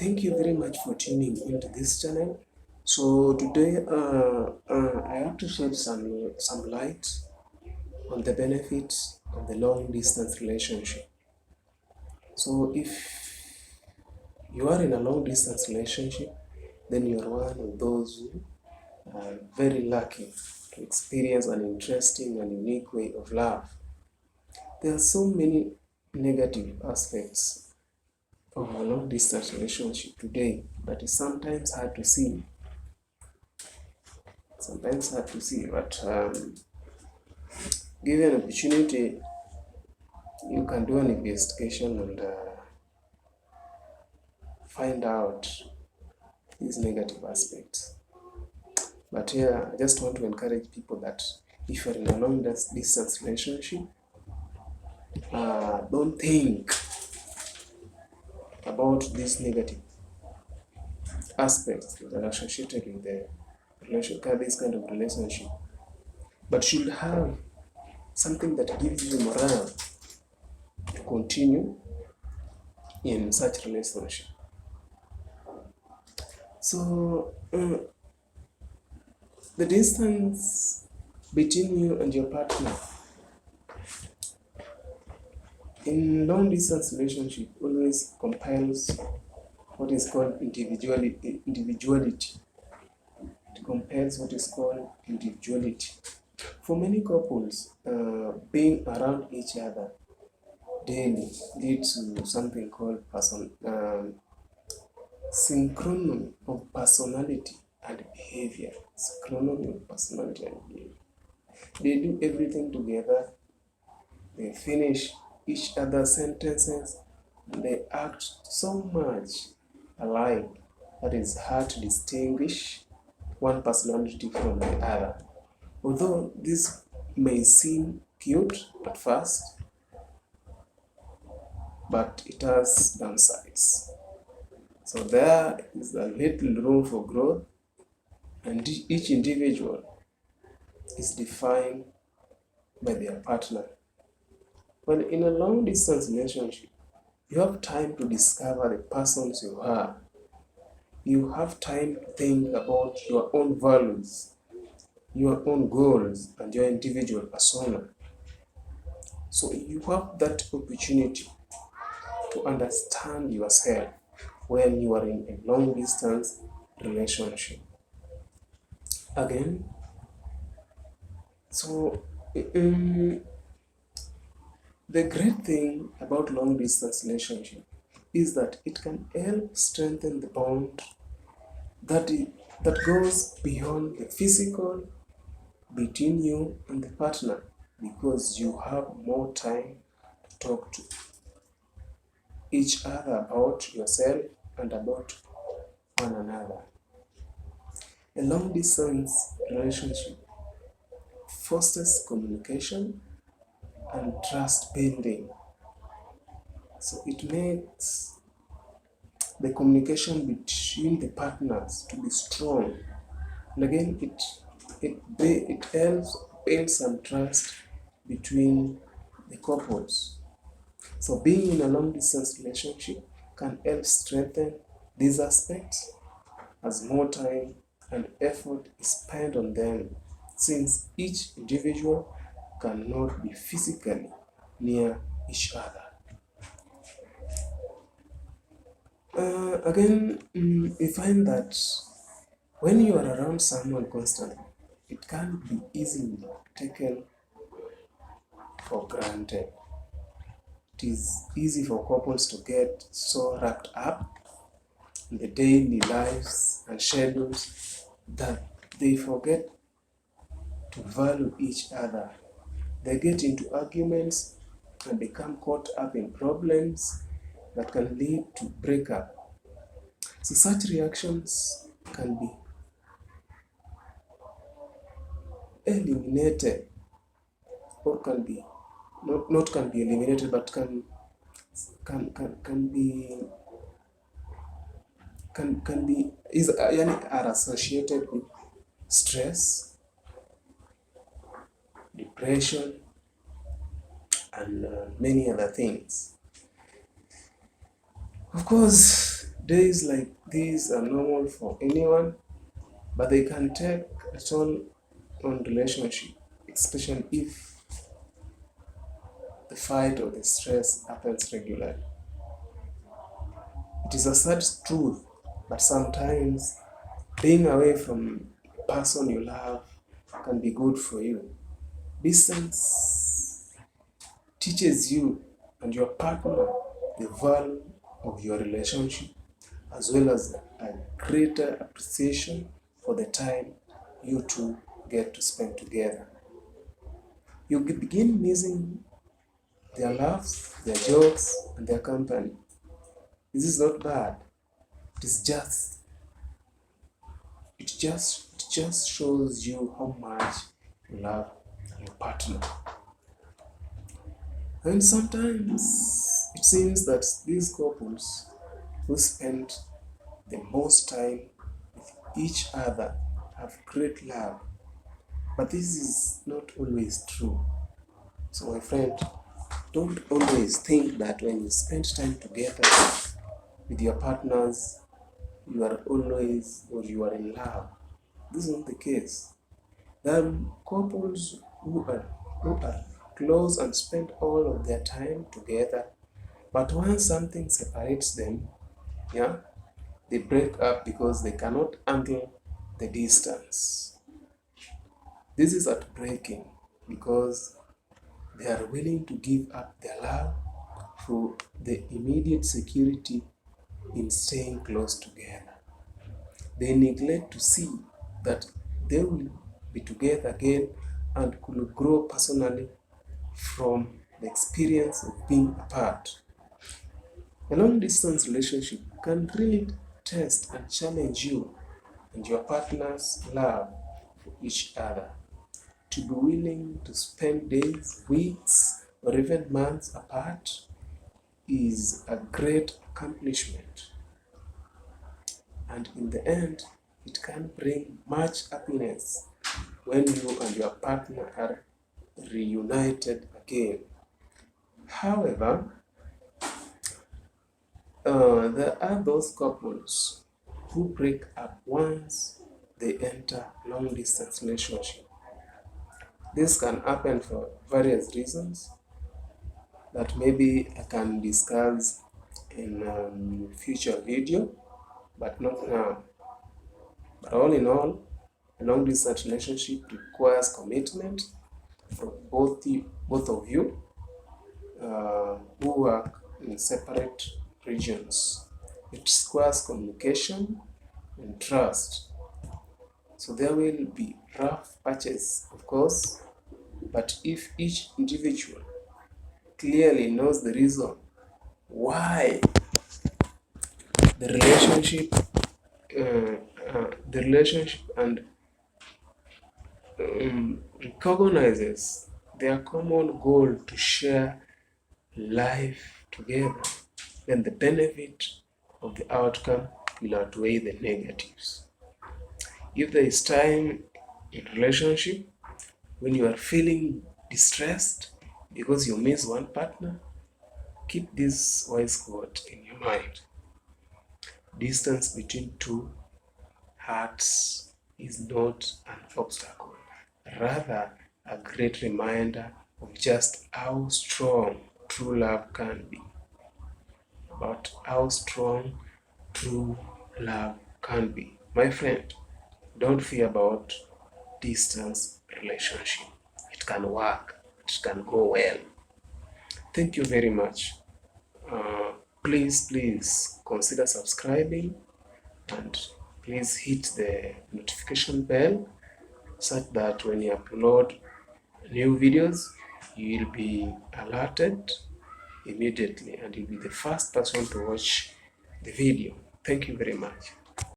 Thank you very much for tuning into this channel. So today I have to shed some light on the benefits of the long distance relationship. So if you are in a long distance relationship, then you are one of those who are very lucky to experience an interesting and unique way of love. There are so many negative aspects of a long distance relationship today that is sometimes hard to see. But given an opportunity, you can do an investigation and find out these negative aspects. But here, I just want to encourage people that if you're in a long distance relationship, don't think about these negative aspects that are associated with the this kind of relationship, but should have something that gives you morale to continue in such relationship. So the distance between you and your partner in long distance relationship always compels what is called individuality. It compels what is called individuality. For many couples, being around each other daily leads to something called synchronomy of personality and behavior. Synchronomy of personality and behavior. They do everything together. They finish each other's sentences. And they act so much alike that it's hard to distinguish one personality from the other. Although this may seem cute at first, but it has downsides. So there is a little room for growth, and each individual is defined by their partner. But in a long distance relationship, you have time to discover the persons you are. You have time to think about your own values, your own goals, and your individual persona. So you have that opportunity to understand yourself when you are in a long distance relationship. Again, so the great thing about long distance relationship is that it can help strengthen the bond that goes beyond the physical between you and the partner, because you have more time to talk to each other about yourself and about one another. A long distance relationship fosters communication and trust building. So it makes the communication between the partners to be strong. And again, it helps build some trust between the couples. So being in a long distance relationship can help strengthen these aspects as more time and effort is spent on them, since each individual cannot be physically near each other. We find that when you are around someone constantly, it can be easily taken for granted. It is easy for couples to get so wrapped up in the daily lives and schedules that they forget to value each other. They get into arguments and become caught up in problems that can lead to breakup. So such reactions can be eliminated, or can be not can be eliminated, but can be are associated with stress, depression, and many other things. Of course, Days like these are normal for anyone, but they can take a toll on relationship, especially if the fight or the stress happens regularly. It is a sad truth, but sometimes being away from the person you love can be good for you. Distance teaches you and your partner the value of your relationship, as well as a greater appreciation for the time you two get to spend together. You begin missing their laughs, their jokes, and their company. This is not bad. It is just it just shows you how much you love your partner. And sometimes it seems that these couples who spend the most time with each other have great love. But this is not always true. So my friend, don't always think that when you spend time together with your partners, you are always or you are in love. This is not the case. There are couples who are close and spend all of their time together, but once something separates them, yeah, they break up because they cannot handle the distance. This is heartbreaking because they are willing to give up their love for the immediate security in staying close together. They neglect to see that they will be together again and could grow personally from the experience of being apart. A long distance relationship can really test and challenge you and your partner's love for each other. To be willing to spend days, weeks, or even months apart is a great accomplishment. And in the end, it can bring much happiness when you and your partner are reunited again. However, there are those couples who break up once they enter long distance relationship. This can happen for various reasons that maybe I can discuss in future video, but not now. But all in all, a long distance relationship requires commitment from both of you who work in separate regions. It requires communication and trust. So there will be rough patches, of course, but if each individual clearly knows the reason why the relationship, and recognizes their common goal to share life together, then the benefit of the outcome will outweigh the negatives. If there is time in relationship when you are feeling distressed because you miss one partner, keep this wise quote in your mind. Distance between two hearts is not an obstacle, rather a great reminder of just how strong true love can be. About how strong true love can be. My friend, don't fear about distance relationship. It can work. It can go well. Thank you very much. Please consider subscribing and please hit the notification bell such that when you upload new videos, you will be alerted immediately and you'll be the first person to watch the video. Thank you very much.